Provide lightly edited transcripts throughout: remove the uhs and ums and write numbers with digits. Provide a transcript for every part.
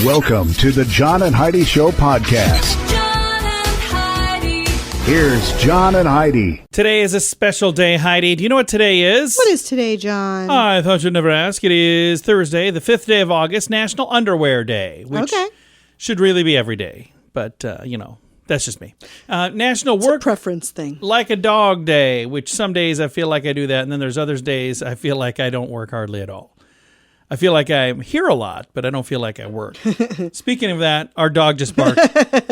Welcome to the John and Heidi Show podcast. John and Heidi. Here's John and Heidi. Today is a special day, Heidi. Do you know what today is? What is today, John? I thought you'd never ask. It is Thursday, the 5th day of August, National Underwear Day, which should really be every day. But, that's just me. National It's Work a preference thing. Like a Dog Day, which some days I feel like I do that, and then there's other days I feel like I don't work hardly at all. I feel like I'm here a lot, but I don't feel like I work. Speaking of that, our dog just barked.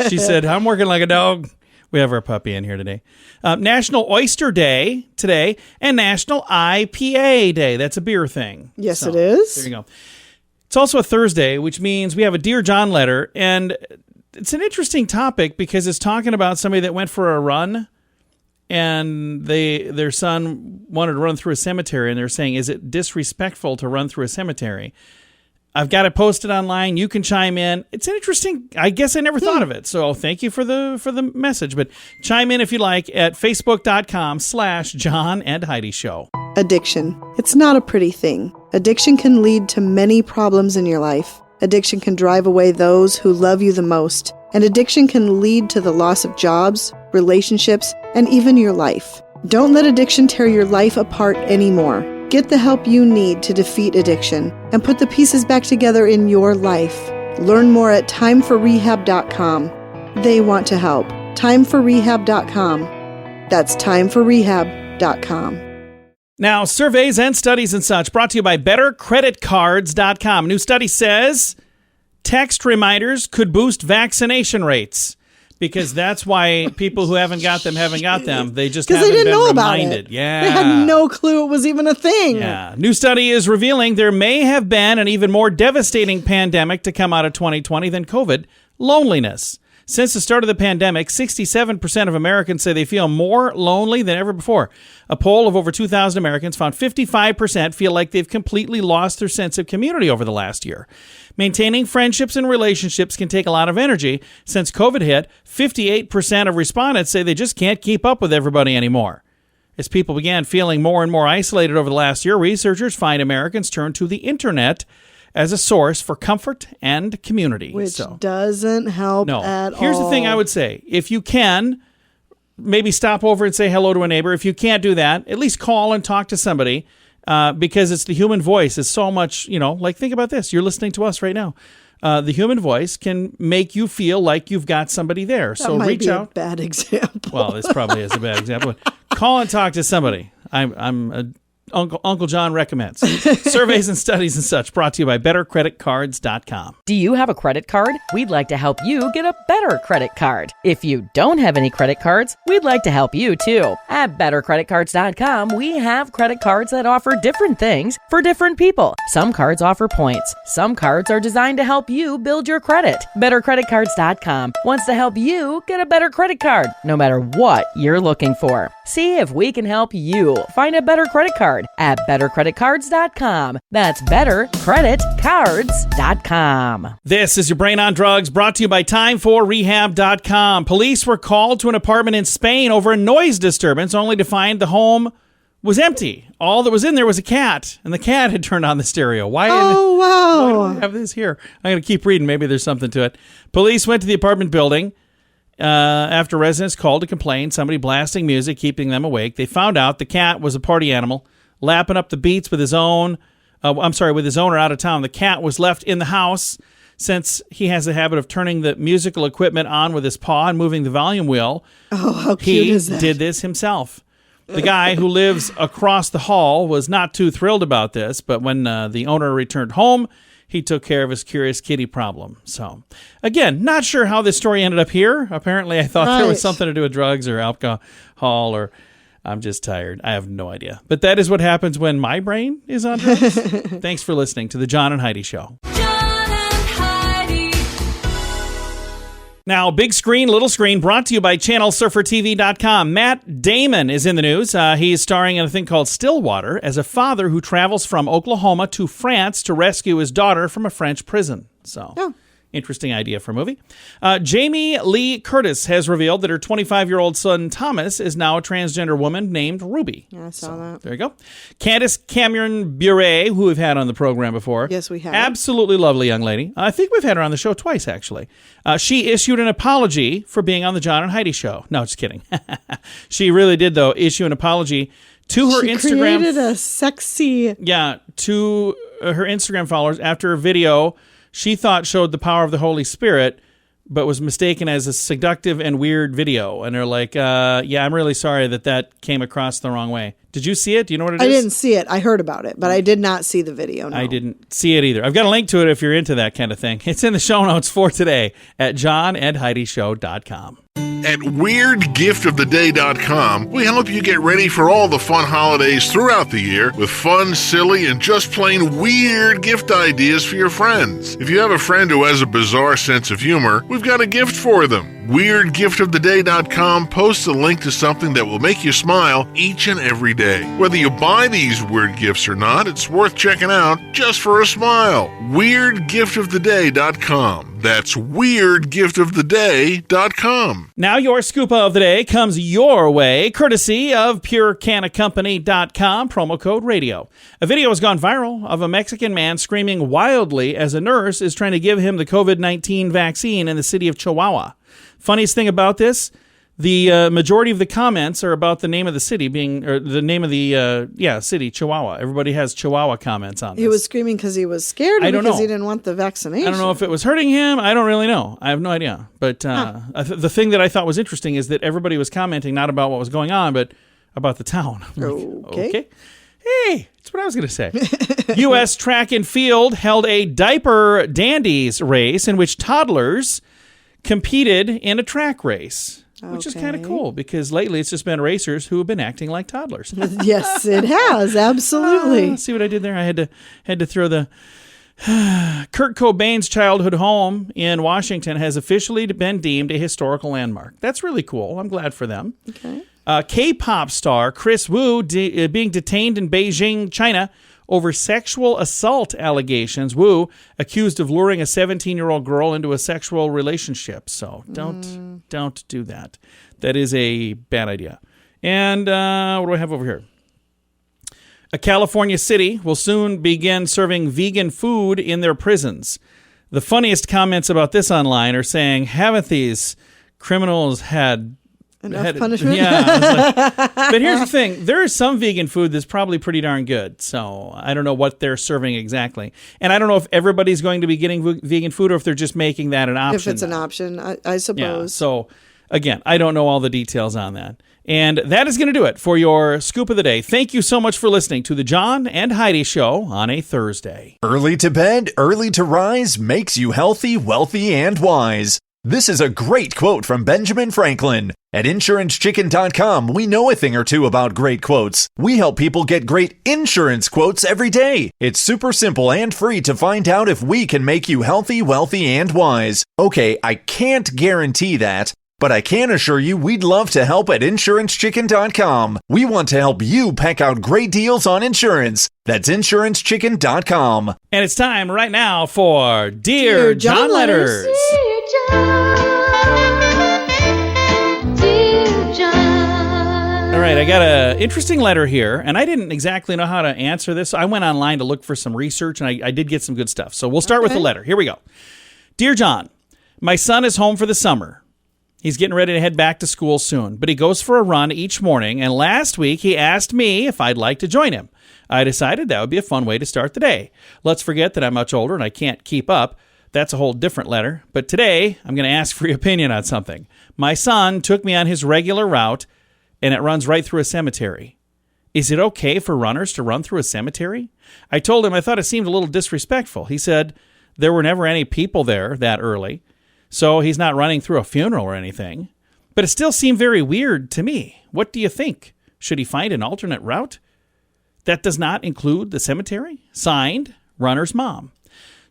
She said, I'm working like a dog. We have our puppy in here today. National Oyster Day today, and National IPA Day. That's a beer thing. Yes, it is. There you go. It's also a Thursday, which means we have a Dear John letter, and it's an interesting topic because it's talking about somebody that went for a run, and their son wanted to run through a cemetery, and they're saying, is it disrespectful to run through a cemetery? I've got it posted online. You can chime in. It's an interesting, I guess I never thought of it. So thank you for the message. But chime in if you like at facebook.com/JohnandHeidiShow. Addiction. It's not a pretty thing. Addiction can lead to many problems in your life. Addiction can drive away those who love you the most. And addiction can lead to the loss of jobs, relationships, and even your life. Don't let addiction tear your life apart anymore. Get the help you need to defeat addiction and put the pieces back together in your life. Learn more at timeforrehab.com. They want to help. Timeforrehab.com. That's timeforrehab.com. Now, surveys and studies and such brought to you by bettercreditcards.com. New study says text reminders could boost vaccination rates because that's why people who haven't got them. They just haven't they didn't been know reminded. about it. Yeah. They had no clue it was even a thing. Yeah. New study is revealing there may have been an even more devastating pandemic to come out of 2020 than COVID, loneliness. Since the start of the pandemic, 67% of Americans say they feel more lonely than ever before. A poll of over 2,000 Americans found 55% feel like they've completely lost their sense of community over the last year. Maintaining friendships and relationships can take a lot of energy. Since COVID hit, 58% of respondents say they just can't keep up with everybody anymore. As people began feeling more and more isolated over the last year, researchers find Americans turn to the internet as a source for comfort and community. Which doesn't help at all. Here's the thing I would say. If you can, maybe stop over and say hello to a neighbor. If you can't do that, at least call and talk to somebody because it's the human voice. It's so much, like think about this. You're listening to us right now. The human voice can make you feel like you've got somebody there. So reach out. A bad example. Well, this probably is a bad example. Call and talk to somebody. Uncle John recommends. Surveys and studies and such brought to you by bettercreditcards.com. Do you have a credit card? We'd like to help you get a better credit card. If you don't have any credit cards, we'd like to help you too. At bettercreditcards.com, we have credit cards that offer different things for different people. Some cards offer points. Some cards are designed to help you build your credit. Bettercreditcards.com wants to help you get a better credit card, no matter what you're looking for. See if we can help you find a better credit card at bettercreditcards.com. That's bettercreditcards.com. This is your Brain on Drugs brought to you by timeforrehab.com. Police were called to an apartment in Spain over a noise disturbance only to find the home was empty. All that was in there was a cat, and the cat had turned on the stereo. Why do I have this here? I'm going to keep reading. Maybe there's something to it. Police went to the apartment building after residents called to complain, somebody blasting music, keeping them awake. They found out the cat was a party animal, lapping up the beats with his owner out of town. The cat was left in the house since he has a habit of turning the musical equipment on with his paw and moving the volume wheel. Oh, how cute is that? He did this himself. The guy who lives across the hall was not too thrilled about this, but when the owner returned home, he took care of his curious kitty problem. So, again, not sure how this story ended up here. Apparently, I thought there was something to do with drugs or alcohol, or I'm just tired. I have no idea. But that is what happens when my brain is on drugs. Thanks for listening to the John and Heidi Show. John and Heidi. Now, big screen, little screen, brought to you by channelsurfertv.com. Matt Damon is in the news. He's starring in a thing called Stillwater as a father who travels from Oklahoma to France to rescue his daughter from a French prison. So Interesting idea for a movie. Jamie Lee Curtis has revealed that her 25-year-old son Thomas is now a transgender woman named Ruby. Yeah, I saw that. There you go. Candace Cameron Bure, who we've had on the program before. Yes, we have. Absolutely lovely young lady. I think we've had her on the show twice, actually. She issued an apology for being on the John and Heidi show. No, just kidding. She really did, though, issue an apology to her She Instagram. created a sexy... Yeah, to her Instagram followers after a video she thought showed the power of the Holy Spirit, but was mistaken as a seductive and weird video. And they're like, yeah, I'm really sorry that came across the wrong way. Did you see it? Do you know what it is? I didn't see it. I heard about it, but I did not see the video. No. I didn't see it either. I've got a link to it if you're into that kind of thing. It's in the show notes for today at johnandheidishow.com. At WeirdGiftOfTheDay.com, we help you get ready for all the fun holidays throughout the year with fun, silly, and just plain weird gift ideas for your friends. If you have a friend who has a bizarre sense of humor, we've got a gift for them. WeirdGiftOfTheDay.com posts a link to something that will make you smile each and every day. Whether you buy these weird gifts or not, it's worth checking out just for a smile. WeirdGiftOfTheDay.com. That's WeirdGiftOfTheDay.com. Now your scoop of the day comes your way, courtesy of PureCanaCompany.com, promo code radio. A video has gone viral of a Mexican man screaming wildly as a nurse is trying to give him the COVID-19 vaccine in the city of Chihuahua. Funniest thing about this, the majority of the comments are about the name of the city being, or the name of the, city, Chihuahua. Everybody has Chihuahua comments on this. He was screaming because he was scared or I don't because know. he didn't want the vaccination? I don't know if it was hurting him. I don't really know. I have no idea. But the thing that I thought was interesting is that everybody was commenting not about what was going on, but about the town. I'm like, Okay. Hey, that's what I was going to say. U.S. Track and Field held a diaper dandies race in which toddlers competed in a track race, which is kind of cool because lately it's just been racers who have been acting like toddlers. Yes, it has. Absolutely. See what I did there? I had to throw the Kurt Cobain's childhood home in Washington has officially been deemed a historical landmark. That's really cool. I'm glad for them. Okay. K-pop star Chris Wu being detained in Beijing, China, over sexual assault allegations. Wu accused of luring a 17-year-old girl into a sexual relationship. So don't do that. That is a bad idea. And what do I have over here? A California city will soon begin serving vegan food in their prisons. The funniest comments about this online are saying, haven't these criminals had Enough punishment? Yeah. I was like, but here's the thing. There is some vegan food that's probably pretty darn good. So I don't know what they're serving exactly. And I don't know if everybody's going to be getting vegan food or if they're just making that an option. If it's an option, I suppose. Yeah. So again, I don't know all the details on that. And that is going to do it for your Scoop of the Day. Thank you so much for listening to the John and Heidi Show on a Thursday. Early to bed, early to rise makes you healthy, wealthy, and wise. This is a great quote from Benjamin Franklin. At InsuranceChicken.com, we know a thing or two about great quotes. We help people get great insurance quotes every day. It's super simple and free to find out if we can make you healthy, wealthy, and wise. Okay, I can't guarantee that, but I can assure you we'd love to help at InsuranceChicken.com. We want to help you pack out great deals on insurance. That's InsuranceChicken.com. And it's time right now for Dear John Letters. Dear John. All right, I got an interesting letter here, and I didn't exactly know how to answer this. So I went online to look for some research, and I did get some good stuff. So we'll start with the letter. Here we go. Dear John, my son is home for the summer. He's getting ready to head back to school soon, but he goes for a run each morning, and last week he asked me if I'd like to join him. I decided that would be a fun way to start the day. Let's forget that I'm much older and I can't keep up. That's a whole different letter. But today, I'm going to ask for your opinion on something. My son took me on his regular route, and it runs right through a cemetery. Is it okay for runners to run through a cemetery? I told him I thought it seemed a little disrespectful. He said there were never any people there that early, so he's not running through a funeral or anything. But it still seemed very weird to me. What do you think? Should he find an alternate route that does not include the cemetery? Signed, Runner's Mom.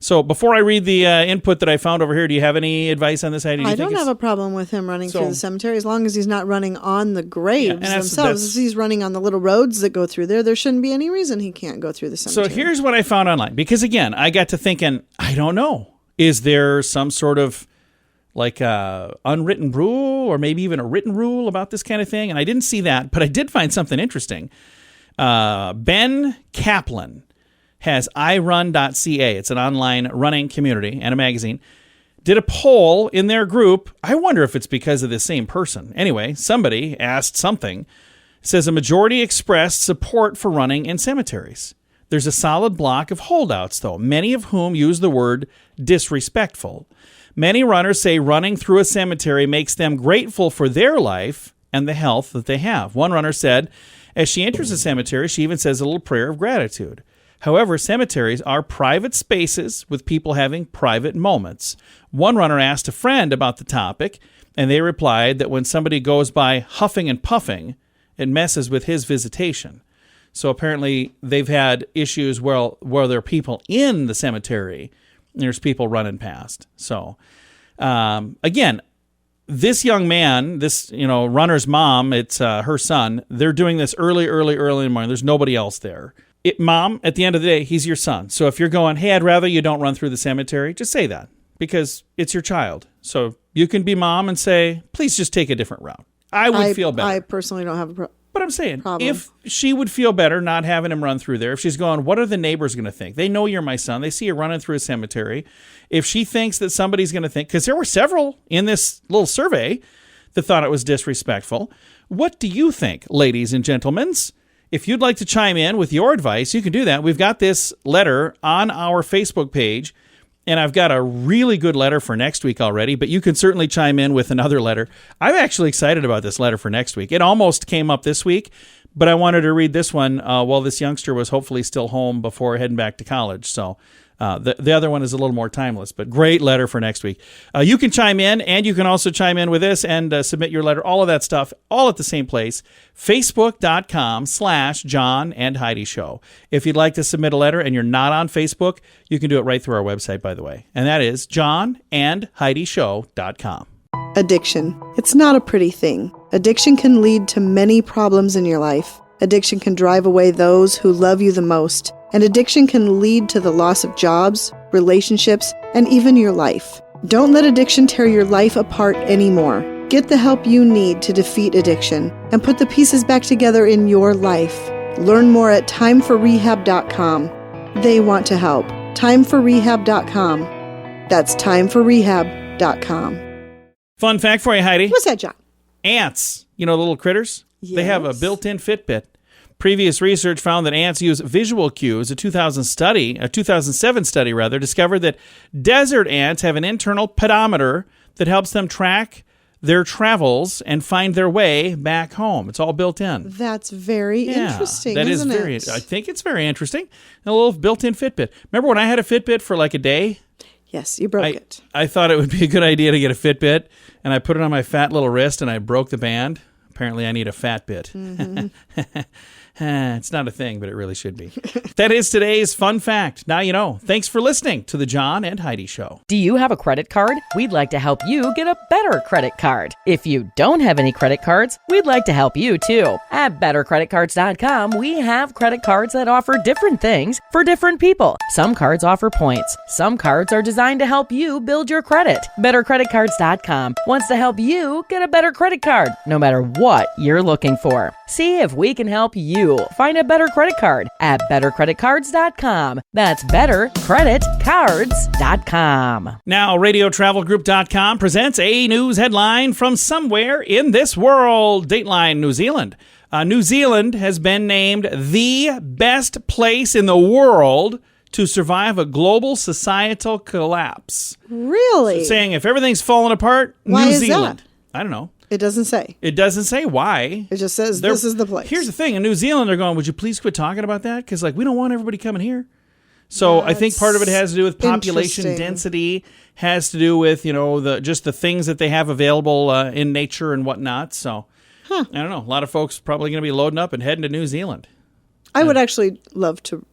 So before I read the input that I found over here, do you have any advice on this idea? I don't have a problem with him running through the cemetery as long as he's not running on the graves themselves. If he's running on the little roads that go through there shouldn't be any reason he can't go through the cemetery. So here's what I found online. Because again, I got to thinking, I don't know. Is there some sort of like a unwritten rule or maybe even a written rule about this kind of thing? And I didn't see that, but I did find something interesting. Ben Kaplan has irun.ca. It's an online running community and a magazine. Did a poll in their group. I wonder if it's because of the same person. Anyway, somebody asked something. It says a majority expressed support for running in cemeteries. There's a solid block of holdouts, though, many of whom use the word disrespectful. Many runners say running through a cemetery makes them grateful for their life and the health that they have. One runner said, as she enters a cemetery, she even says a little prayer of gratitude. However, cemeteries are private spaces with people having private moments. One runner asked a friend about the topic, and they replied that when somebody goes by huffing and puffing, it messes with his visitation. So apparently they've had issues where there are people in the cemetery and there's people running past. So, again, this young man, this runner's mom, it's her son, they're doing this early in the morning. There's nobody else there. Mom, at the end of the day, he's your son. So if you're going, hey, I'd rather you don't run through the cemetery, just say that because it's your child. So you can be mom and say, please just take a different route. I would feel better. I personally don't have a problem. But I'm saying, if she would feel better not having him run through there, if she's going, what are the neighbors going to think? They know you're my son. They see you running through a cemetery. If she thinks that somebody's going to think, because there were several in this little survey that thought it was disrespectful. What do you think, ladies and gentlemen? If you'd like to chime in with your advice, you can do that. We've got this letter on our Facebook page, and I've got a really good letter for next week already, but you can certainly chime in with another letter. I'm actually excited about this letter for next week. It almost came up this week, but I wanted to read this one while this youngster was hopefully still home before heading back to college. So the other one is a little more timeless, but great letter for next week. You can chime in, and you can also chime in with this and submit your letter, all of that stuff, all at the same place, facebook.com/JohnandHeidiShow. If you'd like to submit a letter and you're not on Facebook, you can do it right through our website, by the way, and that is johnandheidishow.com. Addiction. It's not a pretty thing. Addiction can lead to many problems in your life. Addiction can drive away those who love you the most. And addiction can lead to the loss of jobs, relationships, and even your life. Don't let addiction tear your life apart anymore. Get the help you need to defeat addiction and put the pieces back together in your life. Learn more at timeforrehab.com. They want to help. Timeforrehab.com. That's timeforrehab.com. Fun fact for you, Heidi. What's that, John? Ants, the little critters, They have a built-in Fitbit. Previous research found that ants use visual cues. A 2007 study discovered that desert ants have an internal pedometer that helps them track their travels and find their way back home. It's all built in. That's very interesting, isn't it? I think it's very interesting. A little built-in Fitbit. Remember when I had a Fitbit for like a day? Yes, you broke it. I thought it would be a good idea to get a Fitbit, and I put it on my fat little wrist, and I broke the band. Apparently, I need a fat bit. Mm-hmm. It's not a thing, but it really should be. That is today's fun fact. Now you know. Thanks for listening to the John and Heidi Show. Do you have a credit card? We'd like to help you get a better credit card. If you don't have any credit cards, we'd like to help you too. At bettercreditcards.com, we have credit cards that offer different things for different people. Some cards offer points. Some cards are designed to help you build your credit. Bettercreditcards.com wants to help you get a better credit card, no matter what you're looking for. See if we can help you find a better credit card at bettercreditcards.com. That's bettercreditcards.com. Now, radiotravelgroup.com presents a news headline from somewhere in this world. Dateline, New Zealand. New Zealand has been named the best place in the world to survive a global societal collapse. Really? So saying if everything's falling apart, Why New is Zealand. that? I don't know. It doesn't say. It doesn't say why. It just says this is the place. Here's the thing. In New Zealand, they're going, would you please quit talking about that? Because we don't want everybody coming here. So I think part of it has to do with population density, has to do with, the things that they have available in nature and whatnot. So I don't know. A lot of folks probably going to be loading up and heading to New Zealand. I would actually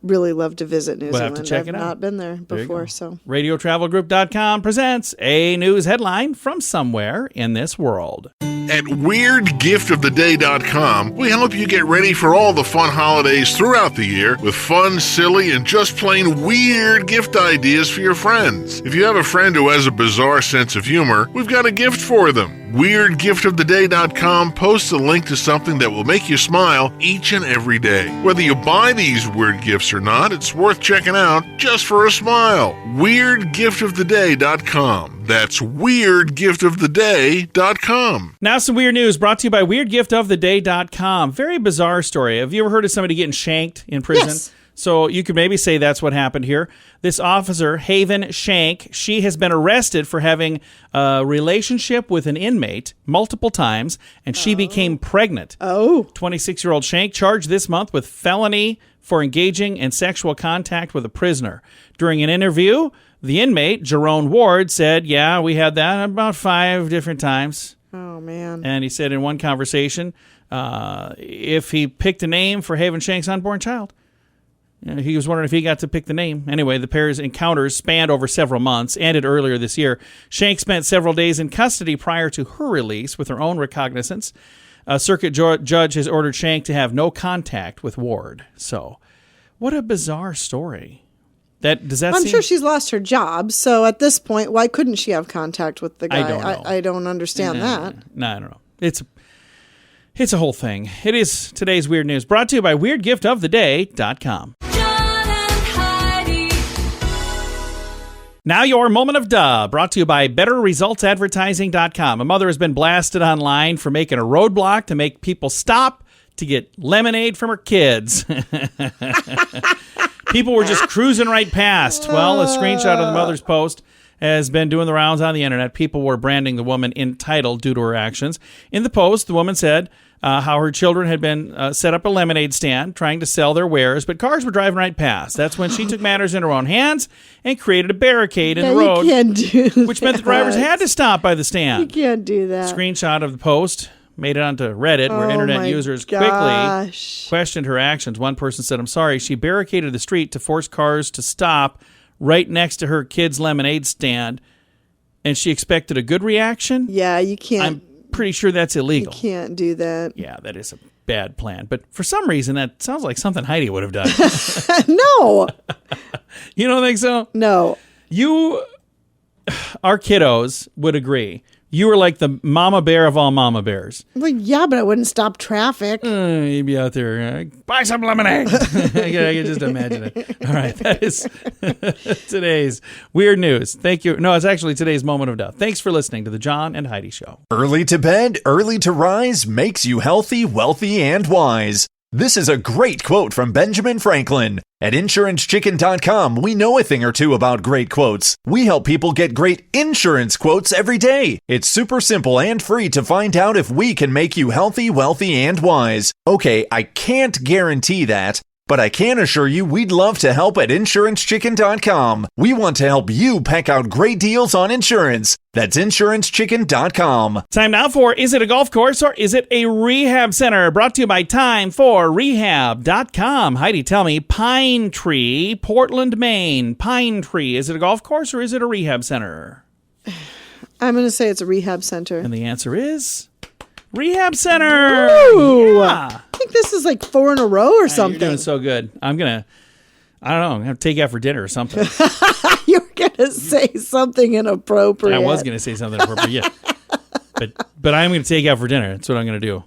really love to visit New Zealand. Have to check it out. I've not been there before. So RadioTravelGroup.com presents a news headline from somewhere in this world. At weirdgiftoftheday.com, we help you get ready for all the fun holidays throughout the year with fun, silly, and just plain weird gift ideas for your friends. If you have a friend who has a bizarre sense of humor, we've got a gift for them. weirdgiftoftheday.com posts a link to something that will make you smile each and every day. Whether you buy these weird gifts or not, it's worth checking out just for a smile. weirdgiftoftheday.com. That's weirdgiftoftheday.com. Now some weird news brought to you by weirdgiftoftheday.com. Very bizarre story. Have you ever heard of somebody getting shanked in prison? Yes. So you could maybe say that's what happened here. This officer, Haven Shank, she has been arrested for having a relationship with an inmate multiple times, and she became pregnant. 26-year-old Shank charged this month with felony for engaging in sexual contact with a prisoner. During an interview, the inmate, Jerome Ward, said, yeah, we had that about 5 different times. Oh, man. And he said in one conversation, if he picked a name for Haven Shank's unborn child, he was wondering if he got to pick the name. Anyway, the pair's encounters spanned over several months, ended earlier this year. Shank spent several days in custody prior to her release with her own recognizance. A circuit judge has ordered Shank to have no contact with Ward. So, what a bizarre story. I'm sure she's lost her job, so at this point, why couldn't she have contact with the guy? I don't know. I don't understand that. No, I don't know. It's a whole thing. It is today's weird news, brought to you by weirdgiftoftheday.com. John and Heidi. Now your moment of duh, brought to you by betterresultsadvertising.com. A mother has been blasted online for making a roadblock to make people stop to get lemonade from her kids. People were just cruising right past. Well, a screenshot of the mother's post has been doing the rounds on the internet. People were branding the woman entitled due to her actions. In the post, the woman said how her children had been set up a lemonade stand trying to sell their wares, but cars were driving right past. That's when she took matters in her own hands and created a barricade in the road, you can't do which meant the drivers had to stop by the stand. You can't do that. Screenshot of the post made it onto Reddit, where internet users quickly questioned her actions. One person said, I'm sorry, she barricaded the street to force cars to stop right next to her kid's lemonade stand, and she expected a good reaction? Yeah, you can't. I'm pretty sure that's illegal. You can't do that. Yeah, that is a bad plan. But for some reason, that sounds like something Heidi would have done. No. You don't think so? No. Our kiddos would agree. You were like the mama bear of all mama bears. Well, yeah, but I wouldn't stop traffic. You'd be out there, buy some lemonade. I can just imagine it. All right, that is today's weird news. Thank you. No, it's actually today's moment of death. Thanks for listening to the John and Heidi Show. Early to bed, early to rise makes you healthy, wealthy, and wise. This is a great quote from Benjamin Franklin. At InsuranceChicken.com, we know a thing or two about great quotes. We help people get great insurance quotes every day. It's super simple and free to find out if we can make you healthy, wealthy, and wise. Okay, I can't guarantee that, but I can assure you we'd love to help at InsuranceChicken.com. We want to help you peck out great deals on insurance. That's InsuranceChicken.com. Time now for Is It a Golf Course or Is It a Rehab Center? Brought to you by TimeForRehab.com. Heidi, tell me, Pine Tree, Portland, Maine. Pine Tree, is it a golf course or is it a rehab center? I'm going to say it's a rehab center. And the answer is Rehab Center. Ooh. Yeah. I think this is like 4 in a row or something. You're doing so good. I don't know, I'm going to take out for dinner or something. You're going to say something inappropriate. I was going to say something inappropriate, yeah. But I'm going to take out for dinner. That's what I'm going to do.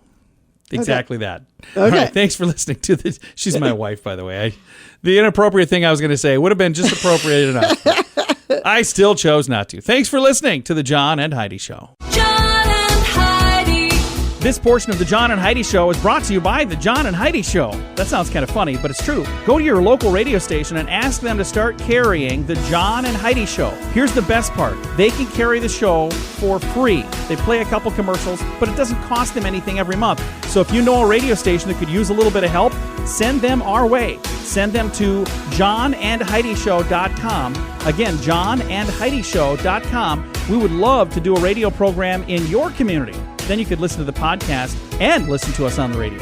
Exactly that. Okay. All right, thanks for listening to this. She's my wife, by the way. The inappropriate thing I was going to say would have been just appropriate enough. I still chose not to. Thanks for listening to the John and Heidi Show. John and Heidi. This portion of the John and Heidi Show is brought to you by the John and Heidi Show. That sounds kind of funny, but it's true. Go to your local radio station and ask them to start carrying the John and Heidi Show. Here's the best part. They can carry the show for free. They play a couple commercials, but it doesn't cost them anything every month. So if you know a radio station that could use a little bit of help, send them our way. Send them to johnandheidishow.com. Again, johnandheidishow.com. We would love to do a radio program in your community. Then you could listen to the podcast and listen to us on the radio.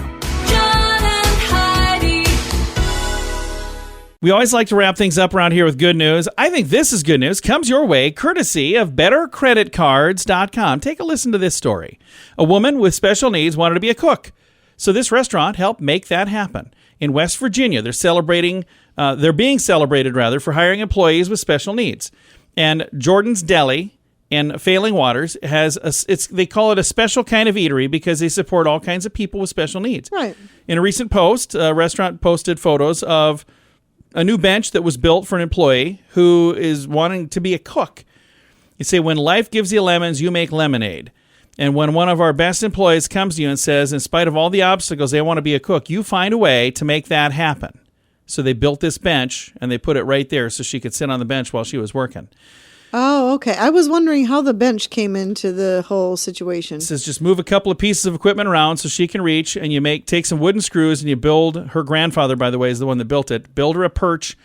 We always like to wrap things up around here with good news. I think this is good news. Comes your way courtesy of bettercreditcards.com. Take a listen to this story. A woman with special needs wanted to be a cook. So this restaurant helped make that happen. In West Virginia, they're being celebrated for hiring employees with special needs. And Jordan's Deli in Failing Waters they call it a special kind of eatery because they support all kinds of people with special needs. Right. In a recent post, a restaurant posted photos of a new bench that was built for an employee who is wanting to be a cook. You say, when life gives you lemons, you make lemonade. And when one of our best employees comes to you and says, in spite of all the obstacles, they want to be a cook, you find a way to make that happen. So they built this bench and they put it right there so she could sit on the bench while she was working. Oh, okay. I was wondering how the bench came into the whole situation. It says just move a couple of pieces of equipment around so she can reach, and you take some wooden screws and you build, her grandfather, by the way, is the one that built it, build her a perch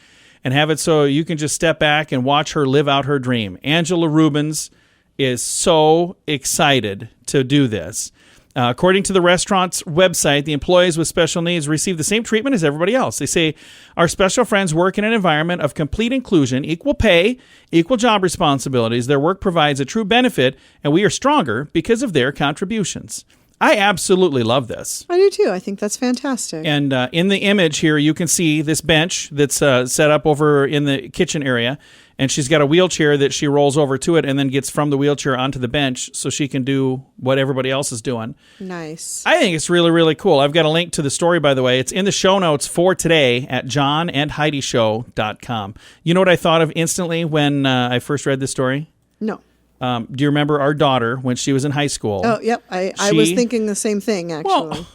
and have it so you can just step back and watch her live out her dream. Angela Rubens is so excited to do this. According to the restaurant's website, the employees with special needs receive the same treatment as everybody else. They say, our special friends work in an environment of complete inclusion, equal pay, equal job responsibilities. Their work provides a true benefit, and we are stronger because of their contributions. I absolutely love this. I do too. I think that's fantastic. And in the image here, you can see this bench that's set up over in the kitchen area. And she's got a wheelchair that she rolls over to it and then gets from the wheelchair onto the bench so she can do what everybody else is doing. Nice. I think it's really, really cool. I've got a link to the story, by the way. It's in the show notes for today at johnandheidishow.com. You know what I thought of instantly when I first read this story? No. Do you remember our daughter when she was in high school? Oh, yep. I was thinking the same thing, actually. Well,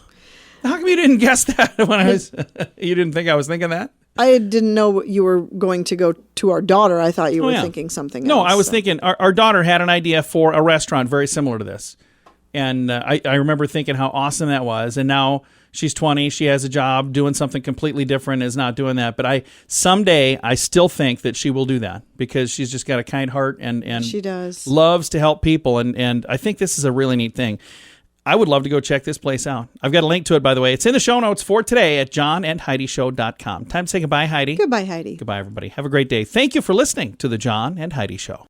how come you didn't guess that when I was... You didn't think I was thinking that? I didn't know you were going to go to our daughter. I thought you were thinking something else. No, I was thinking our daughter had an idea for a restaurant very similar to this. And I remember thinking how awesome that was. And now she's 20. She has a job doing something completely different, is not doing that. But someday I still think that she will do that because she's just got a kind heart and she does. Loves to help people. And I think this is a really neat thing. I would love to go check this place out. I've got a link to it, by the way. It's in the show notes for today at johnandheidishow.com. Time to say goodbye, Heidi. Goodbye, Heidi. Goodbye, everybody. Have a great day. Thank you for listening to The John and Heidi Show.